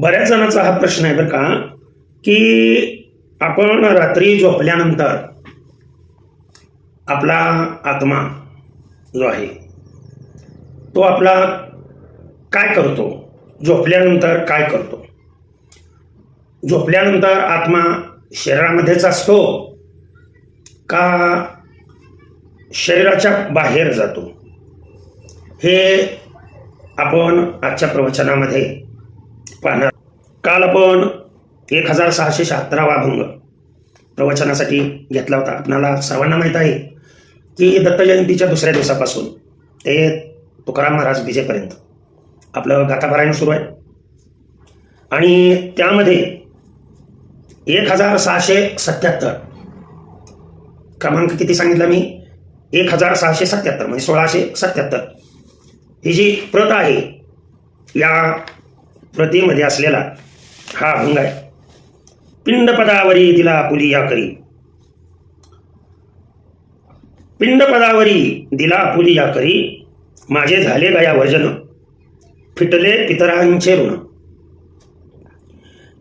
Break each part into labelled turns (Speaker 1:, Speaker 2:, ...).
Speaker 1: बऱ्याच जणांचा हा प्रश्न आहे बरं का, की आपण रात्री झोपल्यानंतर आपला आत्मा जो आहे तो आपला काय करतो, झोपल्यानंतर काय करतो. झोपल्यानंतर आत्मा शरीरामध्येच असतो का शरीराच्या बाहेर जातो, हे आपण आजच्या प्रवचनामध्ये पाहणार. काल आपण 1676वा अभंग प्रवचनासाठी घेतला होता. आपणाला सर्वांना माहीत आहे की दत्त जयंतीच्या दुसऱ्या दिवसापासून ते तुकाराम महाराज विजेपर्यंत आपलं गाथापारायण सुरू आहे. आणि त्यामध्ये 1677 क्रमांक किती सांगितला मी, 1677 म्हणजे 1677 ही जी प्रत आहे, या प्रतीमध्ये असलेला हा अभंग आहे. पिंडपदावरी दिला आपुलिया करी, पिंडपदावरी दिला आपुलिया करी, माझे झाले गया वर्जन, फिटले पितरांचे ऋण,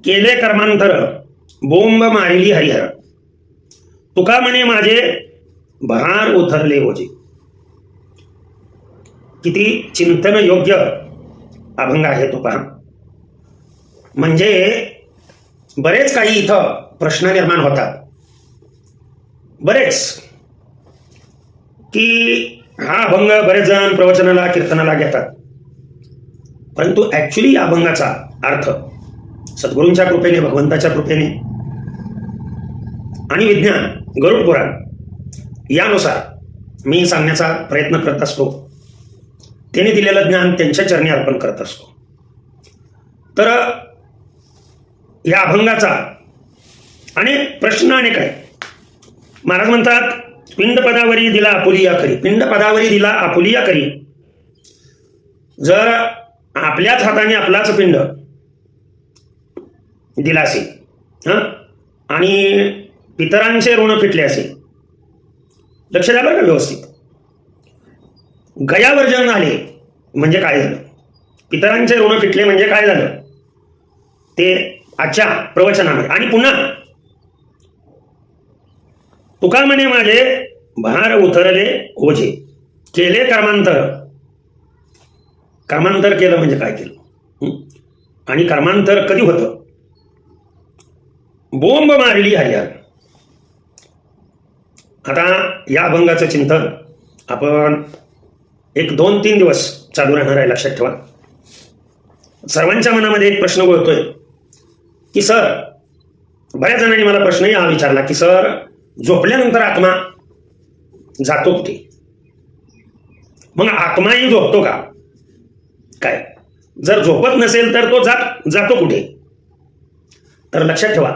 Speaker 1: केले कर्मांतर, बोंब मारिली हरिहर, तुका म्हणे माझे भार उथरले ओझे. किती चिंतन योग्य अभंग आहे तो पहा. म्हणजे बरेच काही इथं प्रश्न निर्माण होतात, बरेच, की हा अभंग बरेच जण प्रवचनाला कीर्तनाला घेतात, परंतु ऍक्च्युली या अभंगाचा अर्थ सद्गुरूंच्या कृपेने, भगवंताच्या कृपेने आणि विज्ञान, गरुड पुराण यानुसार मी सांगण्याचा प्रयत्न करत असतो. त्याने दिलेलं ज्ञान त्यांच्या चरणी अर्पण करत असतो. तर या अभंगाचा अनेक प्रश्न अनेक आहे. महाराज म्हणतात, पिंडपदावरी दिला आपुलिया करी, पिंडपदावरी दिला आपुलिया करी. जर आपल्याच हाताने आपलाच पिंड दिला असेल आणि पितरांचे ऋण फिटले असेल, लक्ष द्या बरं का व्यवस्थित. गयावर्जन आले म्हणजे काय झालं, पितरांचे ऋण फिटले म्हणजे काय झालं, ते आजच्या प्रवचनामध्ये. आणि पुन्हा तुका म्हणे माझे भार उथरले ओझे, केले कर्मांतर. कर्मांतर केलं म्हणजे काय केलं, आणि कर्मांतर कधी होतं, बोंब मारली हरिहर. आता या अभंगाचं चिंतन आपण 1-2-3 दिवस चालू राहणार आहे, लक्षात ठेवा. सर्वांच्या मनामध्ये एक प्रश्न बोलतोय की सर, बऱ्याच जणांनी मला प्रश्नही हा विचारला की सर, झोपल्यानंतर आत्मा जातो कुठे, मग आत्माही झोपतो का काय, जर झोपत नसेल तर तो जातो कुठे. तर लक्षात ठेवा,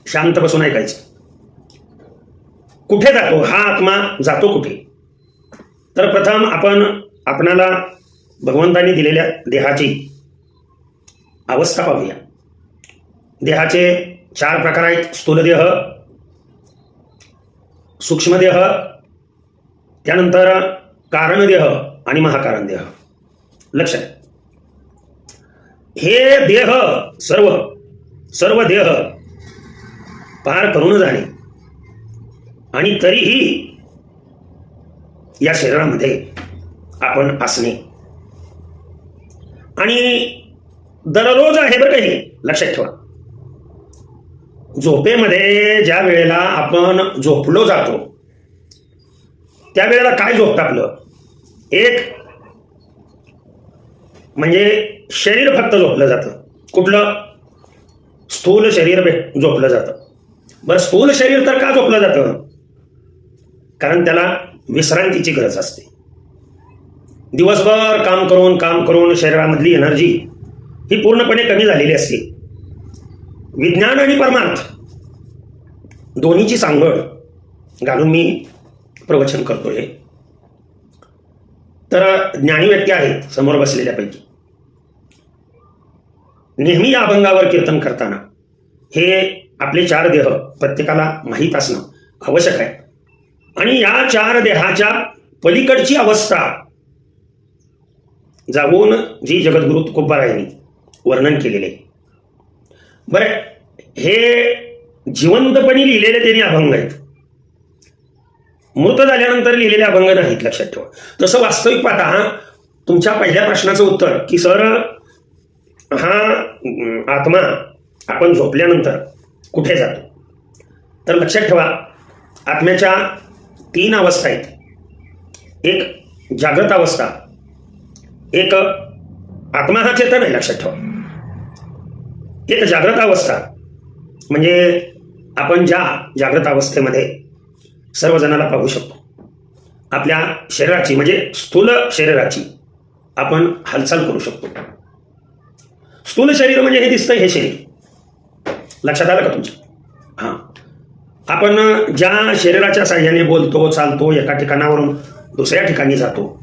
Speaker 1: शांत बसून ऐकायचं. कुठे जातो हा आत्मा, जातो कुठे. तर प्रथम आपणाला भगवंतांनी दिलेल्या देहाची अवस्था पाहूया. देहाचे 4 प्रकार आहेत: स्थूलदेह, सूक्ष्मदेह, त्यानंतर कारणदेह आणि महाकारणदेह. लक्षात, हे देह सर्व देह पार करून जाणे आणि तरीही या शरीरामध्ये आपण असणे. आणि दररोज आहे बरं का हे, लक्षात ठेवा. झोपेमध्ये ज्या वेळेला आपण झोपलो जातो त्यावेळेला काय झोपतं आपलं, एक म्हणजे शरीर फक्त झोपलं जातं. कुठलं, स्थूल शरीर झोपलं जातं. बरं, स्थूल शरीर तर का झोपलं जातं, कारण त्याला विश्रांतीची गरज असते. दिवसभर काम करून शरीरामधली एनर्जी ही पूर्णपणे कमी झालेली असते. विज्ञान आणि परमार्थ दोन्हीची सांगड घालून मी प्रवचन करतोय. तर ज्ञानी व्यक्ती आहेत समोर बसलेल्यापैकी, नेहमी या अभंगावर कीर्तन करताना हे आपले 4 देह प्रत्येकाला माहीत असणं आवश्यक आहे. आणि या 4 देहाच्या पलीकडची अवस्था जाऊन जी जगद्गुरु तुकोबाराय यांनी वर्णन केलेले. बरं, हे जिवंतपणी लिहिलेले त्यांनी अभंग आहेत, मृत झाल्यानंतर लिहिलेले अभंग नाहीत, लक्षात ठेवा. तसं वास्तविक पाहता तुमच्या पहिल्या प्रश्नाचं उत्तर की सर हा आत्मा आपण झोपल्यानंतर कुठे जातो, तर लक्षात ठेवा आत्म्याच्या 3 अवस्था आहेत. एक जागृत अवस्था, एक आत्मा हा चेतन आहे, लक्षात ठेवा. एक जागृत अवस्था म्हणजे आपण ज्या जागृत अवस्थेमध्ये सर्वजणाला पाहू शकतो, आपल्या शरीराची म्हणजे स्थूल शरीराची आपण हालचाल करू शकतो. स्थूल शरीर म्हणजे हे दिसतंय हे शरीर, लक्षात आलं का तुमच्या? हां, आपण ज्या शरीराच्या साह्याने बोलतो, चालतो, एका ठिकाणावरून दुसऱ्या ठिकाणी जातो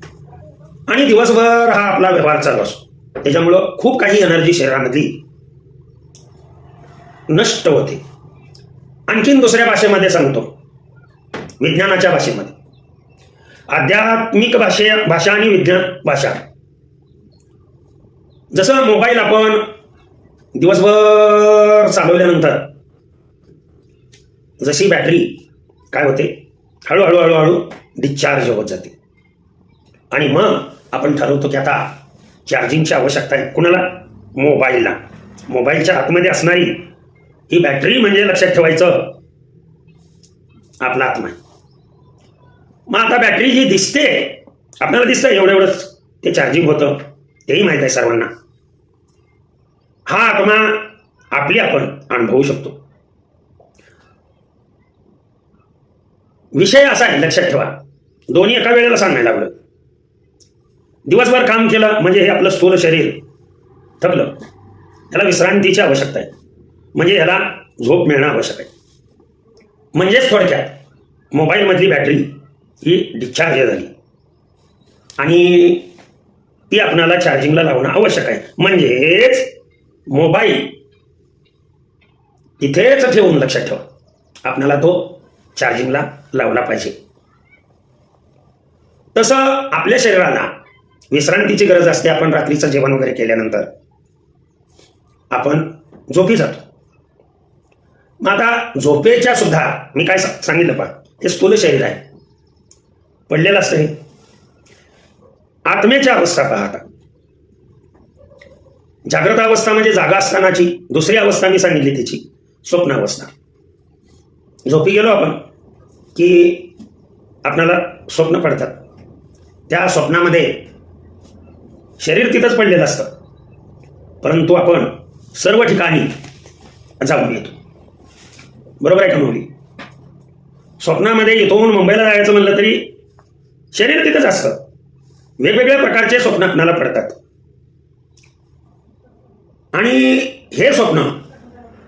Speaker 1: आणि दिवसभर हा आपला व्यवहार चालू असतो, त्याच्यामुळं खूप काही एनर्जी शरीरामधली नष्ट होते. आणखीन दुसऱ्या भाषेमध्ये सांगतो, विज्ञानाच्या भाषेमध्ये, आध्यात्मिक भाषा आणि विज्ञान भाषा. जसं मोबाईल आपण दिवसभर चालवल्यानंतर जशी बॅटरी काय होते, हळूहळू हळूहळू डिस्चार्ज होत जाते आणि मग आपण ठरवतो की आता चार्जिंगची आवश्यकता आहे. कुणाला? मोबाईलला. मोबाईलच्या आतमध्ये असणारी ही बॅटरी म्हणजे लक्षात ठेवायचं आपला आत्मा आहे. मग आता बॅटरी जी दिसते आपल्याला, दिसतं एवढंच ते चार्जिंग होतं, तेही माहीत आहे सर्वांना. हा आत्मा आपली आपण अनुभवू शकतो. विषय असा आहे, लक्षात ठेवा, दोन्ही एका वेळेला सांगायला लागलं. दिवसभर काम केलं म्हणजे हे आपलं स्थूल शरीर थकलं, त्याला विश्रांतीची आवश्यकता आहे, म्हणजे ह्याला झोप मिळणं आवश्यक आहे. म्हणजेच थोडक्यात मोबाईलमधली बॅटरी ही डिस्चार्ज झाली आणि ती आपणाला चार्जिंगला लावणं आवश्यक आहे. म्हणजेच मोबाईल तिथेच ठेवून, लक्षात ठेवा, आपणाला तो चार्जिंगला लावला पाहिजे. तसं आपल्या शरीराला विश्रांतीची गरज असते. आपण रात्रीचं जेवण वगैरे केल्यानंतर आपण झोपी जातो. मग आता झोपेच्या सुद्धा मी काय सांगितलं पहा, हे स्थूल शरीर आहे, पडलेलं असतं. हे आत्म्याच्या अवस्था पहा. आता जागृत अवस्था म्हणजे जागा असतानाची, दुसरी अवस्था मी सांगितली त्याची स्वप्न अवस्था. झोपी गेलो आपण की आपल्याला स्वप्न पडतात, त्या स्वप्नामध्ये शरीर तिथंच पडलेलं असतं, परंतु आपण सर्व ठिकाणी जाऊन येतो. बरोबर आहे का मुली? स्वप्नामध्ये इथून मुंबईला जायचं म्हणलं तरी शरीर तिथंच असतं. वेगवेगळ्या प्रकारचे स्वप्न आपल्याला पडतात आणि हे स्वप्न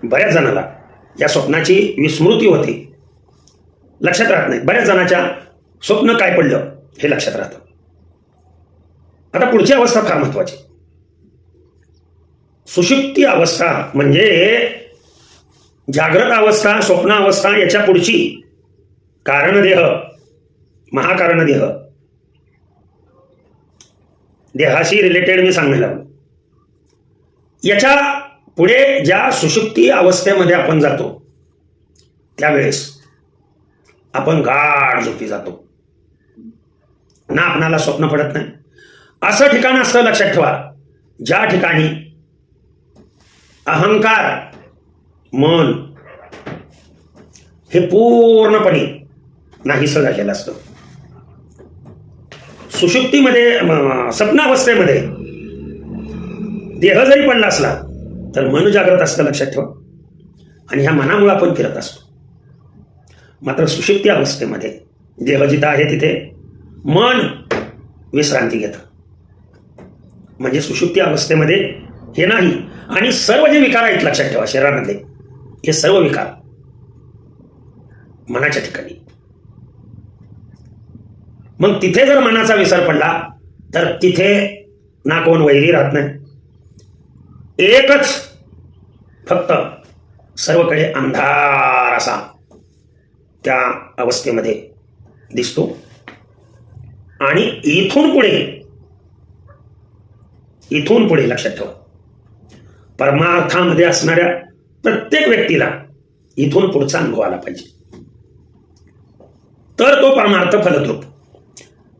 Speaker 1: बऱ्याच जणाला या स्वप्नाची विस्मृती होते, लक्षात राहत नाही. बऱ्याच जणाच्या स्वप्न काय पडलं हे लक्षात राहतं. आता पुढची अवस्था फार महत्वाची, सुषुप्ती अवस्था म्हणजे जागृत अवस्था, स्वप्न अवस्था, याच्या पुढची कारणदेह, महाकारणदेह, देहाशी रिलेटेड मी सांगायला लागलो. याच्या पुढे ज्या सुषुप्ती अवस्थेमध्ये आपण जातो त्यावेळेस आपण गाढ झोपी जातो ना, आपणाला स्वप्न पडत नाही. असं ठिकाण असतं, लक्षात ठेवा, ज्या ठिकाणी अहंकार, मन हे पूर्णपणे नाहीसं झालेलं असतं. सुषुप्तीमध्ये, स्वप्नावस्थेमध्ये देह जरी पडला असला तर मन जागृत असतं, लक्षात ठेवा, आणि ह्या मनामुळे आपण फिरत असतो. मात्र सुषुप्ती अवस्थेमध्ये देह जिथं आहे तिथे मन विश्रांती घेतं. म्हणजे सुषुप्ती अवस्थेमध्ये हे नाही. आणि सर्व जे विकार आहेत, लक्षात ठेवा, शरीरामधले हे सर्व विकार मनाच्या ठिकाणी. मग तिथे जर मनाचा विसर पडला तर तिथे ना कोण वैरी राहत नाही, एकच फक्त सर्वकडे अंधार असा त्या अवस्थेमध्ये दिसतो. आणि इथून पुढे इथून पुढे लक्षात ठेवा, परमार्थामध्ये असणाऱ्या प्रत्येक व्यक्तीला इथून पुढचा अनुभव आला पाहिजे, तर तो परमार्थ फलद्रूप.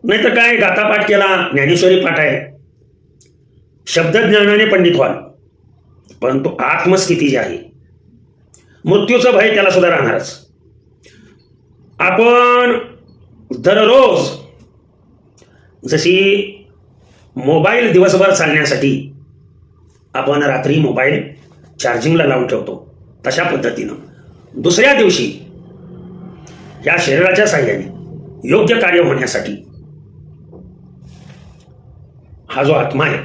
Speaker 1: नाहीतर काय, गातापाठ केला, ज्ञानेश्वरी पाठ आहे, शब्दज्ञानाने पंडित व्हाल, परंतु आत्मस्थिती जी आहे, मृत्यूचं भय त्याला सुद्धा राहणारच. आपण दररोज जशी मोबाईल दिवसभर चालण्यासाठी आपण रात्री मोबाईल चार्जिंगला लावून ठेवतो, तशा पद्धतीनं दुसऱ्या दिवशी या शरीराच्या साहाय्याने योग्य कार्य होण्यासाठी हा जो आत्मा आहे,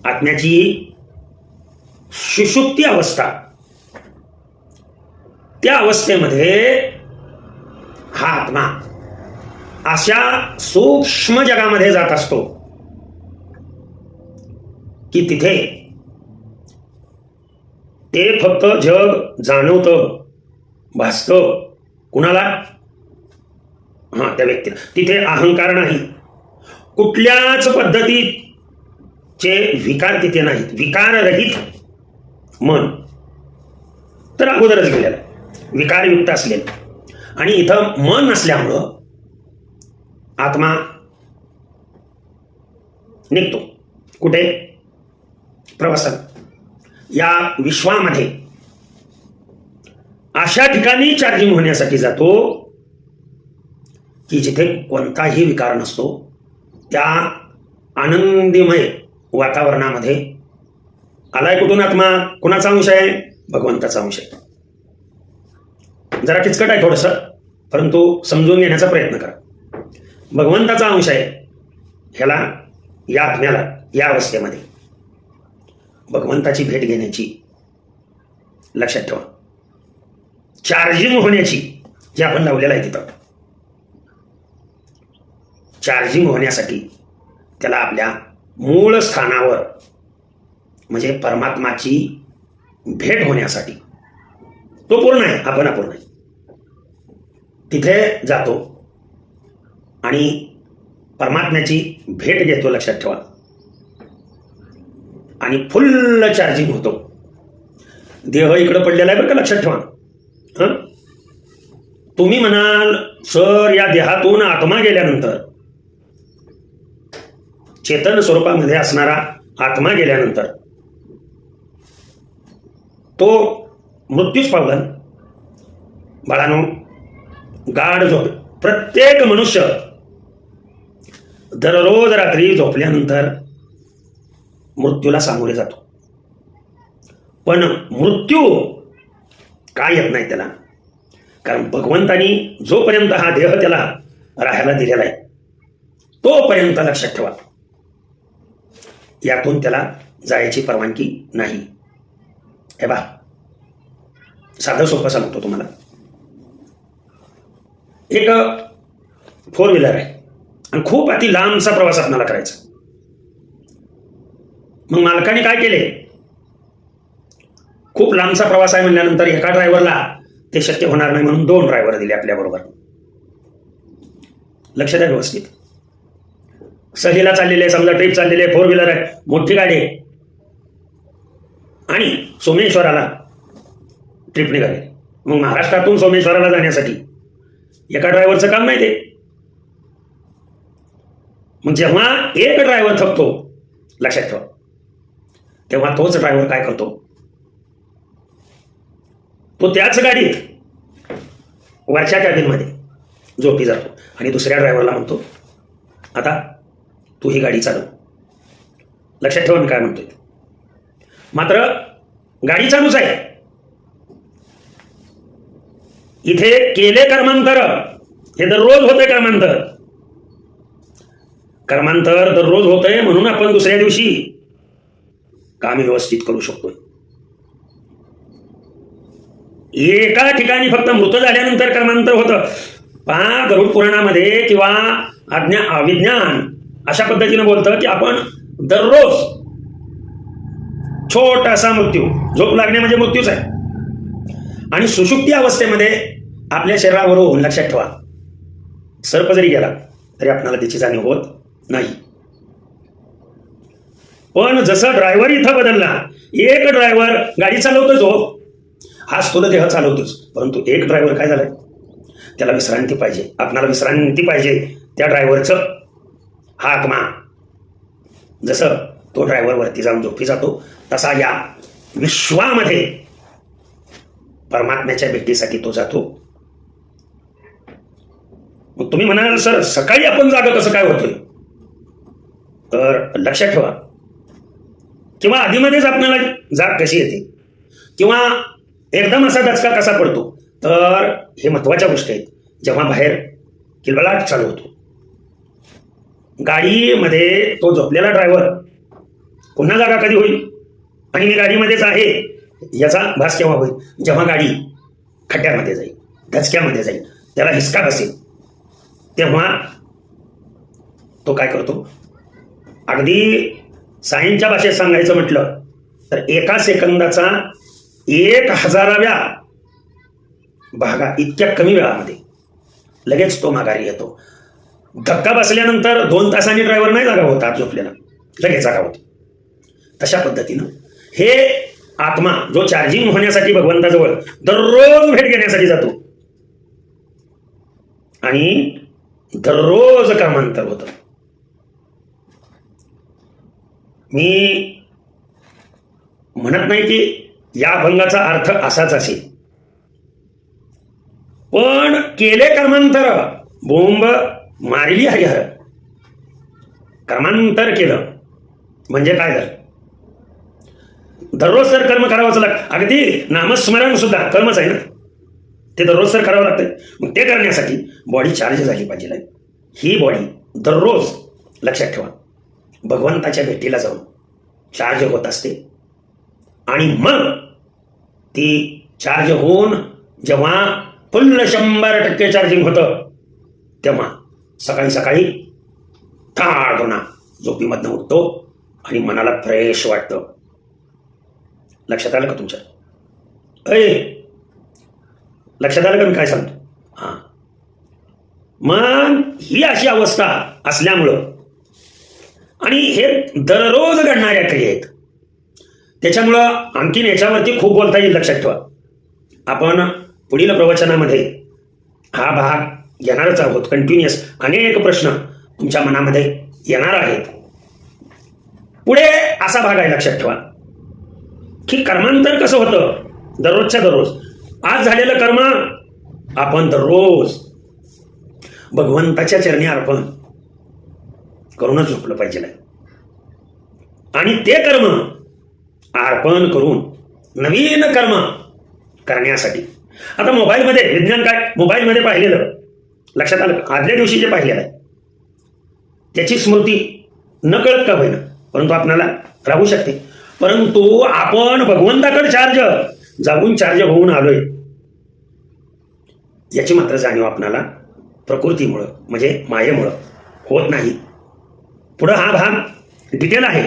Speaker 1: आत्म्याची सुषुप्ती अवस्था, त्या अवस्थेमध्ये हा आत्मा अशा सूक्ष्म जगामध्ये जात असतो की तिथे ते फक्त जग जाणवतं, भासतं कुणाला? त्या व्यक्तीला. तिथे अहंकार नाही, कुठल्याच पद्धतीचे विकार तिथे नाहीत, विकाररहित मन तर अगोदरच गेलेलं, विकारयुक्त असलेलं. आणि इथं मन नसल्यामुळं आत्मा निघतो कुठे? प्रवासात. या विश्वामध्ये अशा ठिकाणी चार्जिंग होण्यासाठी जातो की जिथे कोणताही विकार नसतो, त्या आनंदीमय वातावरणामध्ये. आलाय कुठून आत्मा? कुणाचा अंश आहे? भगवंताचा अंश आहे. जरा किचकट आहे थोडंसं, परंतु समजून घेण्याचा प्रयत्न करा. भगवंताचा अंश आहे ह्याला, या आत्म्याला, या अवस्थेमध्ये भगवंताची भेट घेण्याची, लक्षात ठेवा, चार्जिंग होण्याची, जे आपण लावलेलं आहे तिथं, चार्जिंग होण्यासाठी त्याला आपल्या मूळ स्थानावर म्हणजे परमात्माची भेट होण्यासाठी, तो पूर्ण आहे, आपण अपूर्ण आहे, तिथे जातो आणि परमात्म्याची भेट घेतो, लक्षात ठेवा, आणि फुल्ल चार्जिंग होतो. देह इकडं पडलेला आहे बरं का, लक्षात ठेवा. तुम्ही म्हणाल सर, या देहातून आत्मा गेल्यानंतर, चेतन स्वरूपामध्ये असणारा आत्मा गेल्यानंतर तो मृत्यूच पावला. बाळानो, गाढ झोप. प्रत्येक मनुष्य दररोज रात्री झोपल्यानंतर मृत्यूला सामोरे जातो, पण मृत्यू का येत नाही त्याला? कारण भगवंतानी जोपर्यंत हा देह त्याला राहायला दिलेला आहे, तोपर्यंत लक्षात ठेवा, यातून त्याला जायची परवानगी नाही. हे बा, साधं सोपं सांगतो तुम्हाला. एक 4 व्हीलर आहे आणि खूप अति लांबचा प्रवास आपल्याला करायचा. मग मालकाने काय केले? खूप लांबचा प्रवास आहे म्हणल्यानंतर एका ड्रायव्हरला ते शक्य होणार नाही म्हणून 2 ड्रायव्हर दिले आपल्याबरोबर. लक्ष द्या व्यवस्थित. सहलीला चाललेले, समजा ट्रिप चाललेले, 4 व्हीलर आहे, मोठी गाडी आहे, आणि सोमेश्वराला ट्रिप निघाले. मग महाराष्ट्रातून सोमेश्वराला जाण्यासाठी एका ड्रायव्हरचं काम नाही ते. मग जेव्हा एक ड्रायव्हर थकतो, लक्षात ठेवा, तेव्हा तोच ड्रायव्हर काय करतो? तो त्याच गाडीत वरच्या कॅबिनमध्ये झोपी जातो आणि दुसऱ्या ड्रायव्हरला म्हणतो, आता तू ही गाडी चालव. लक्षात ठेवा मी काय म्हणतोय. मात्र गाडी चालूच आहे. इथे केले कर्मांतर, हे दररोज होते कर्मांतर. कर्मांतर दररोज होतंय म्हणून आपण दुसऱ्या दिवशी काम व्यवस्थित करू शकतोय. एका ठिकाणी फक्त मृत झाल्यानंतर कर्मांतर होतं. पहा, गरुड पुराणामध्ये किंवा अविज्ञान अशा पद्धतीनं बोलतं की आपण दररोज छोटासा मृत्यू, झोप लागणे म्हणजे मृत्यूच आहे. आणि सुषुप्ती अवस्थेमध्ये आपल्या शरीरावरून, लक्षात ठेवा, सर्प जरी गेला तरी आपल्याला त्याची जाणीव होत नाही. पण जसं ड्रायव्हर इथं बदलला, एक ड्रायव्हर गाडी चालवतोच हो, हा स्थूल देह चालवतोच, परंतु एक ड्रायव्हर काय झालाय, त्याला विश्रांती पाहिजे, आपणाला विश्रांती पाहिजे, त्या ड्रायव्हरचं हा आत्मा जसं तो ड्रायव्हर वरती जाऊन झोपी जातो, तसा या विश्वामध्ये परमात्म्याच्या भेटीसाठी तो जातो. मग तुम्ही म्हणाल सर सकाळी आपण जागा कसं काय होतोय, तर लक्षात ठेवा, किंवा आधीमध्येच आपल्याला जाग कशी येते, किंवा एकदम असा दचका कसा पडतो, तर हे महत्वाच्या गोष्टी आहेत. जेव्हा बाहेर किलबलाट चालू होतो, गाडीमध्ये तो झोपलेला ड्रायव्हर पुन्हा जागा कधी होईल आणि मी गाडीमध्येच आहे याचा भास केव्हा होईल, जेव्हा गाडी खड्ड्यामध्ये जाईल, धचक्यामध्ये जाईल, त्याला हिसका बसेल, तेव्हा तो काय करतो, अगदी सायन्सच्या भाषेत सांगायचं म्हटलं तर एका सेकंदाचा 1000व्या भागा इतक्या कमी वेळामध्ये लगेच तो माघारी येतो. धक्का बसल्यानंतर 2 तासांनी ड्रायव्हर नाही जागा होता, झोपलेला लगेच जागा होतो. तशा पद्धतीनं हे आत्मा जो चार्जिंग होण्यासाठी भगवंताजवळ दररोज भेट घेण्यासाठी जातो आणि दररोज कर्मांतर होतं. मी म्हणत नाही की या अभंगाचा अर्थ असाच असेल, पण केले कर्मांतर, बोंब मारली हरिहर. कर्मांतर केलं म्हणजे काय झालं, दररोज तर कर्म करावंच लागतं. अगदी नामस्मरण सुद्धा कर्मच आहे ना, ते दररोज तर करावं लागतं. मग ते करण्यासाठी बॉडी चार्ज झाली पाहिजे. ही बॉडी दररोज लक्षात ठेवा भगवंताच्या भेटीला जाऊन चार्ज होत असते, आणि मग ती चार्ज होऊन जेव्हा फुल्ल 100% चार्जिंग होतं, तेव्हा सकाळी सकाळी थाडपणा झोपीमधनं उठतो आणि मनाला फ्रेश वाटतं. लक्षात आलं का तुमच्या? लक्षात आलं का मी काय सांगतो? हा, मग ही अशी अवस्था असल्यामुळं, आणि हे दररोज घडणाऱ्या क्रिया आहेत, त्याच्यामुळं आणखीन याच्यावरती खूप बोलता येईल. लक्षात ठेवा, आपण पुढील प्रवचनामध्ये हा भाग घेणारच आहोत. कंटिन्युअस अनेक प्रश्न तुमच्या मनामध्ये येणार आहेत. पुढे असा भाग आहे, लक्षात ठेवा, की कर्मांतर कसं होतं, दररोजच्या दररोज. आज झालेलं कर्म आपण दररोज भगवंताच्या चरणी अर्पण करूनच झोपलं पाहिजे. आणि ते कर्म अर्पण करून नवीन कर्म करण्यासाठी, आता मोबाईलमध्ये विज्ञान काय, मोबाईलमध्ये पाहिलेलं लक्षात आलं, आदल्या दिवशी जे पाहिलेलं आहे त्याची स्मृती न कळत का होईना, परंतु आपल्याला राहू शकते. परंतु आपण भगवंताकडे जाऊन चार्ज होऊन आलोय याची मात्र जाणीव आपल्याला प्रकृतीमुळं म्हणजे मायेमुळं होत नाही. पुढं हा भाग डिटेल आहे.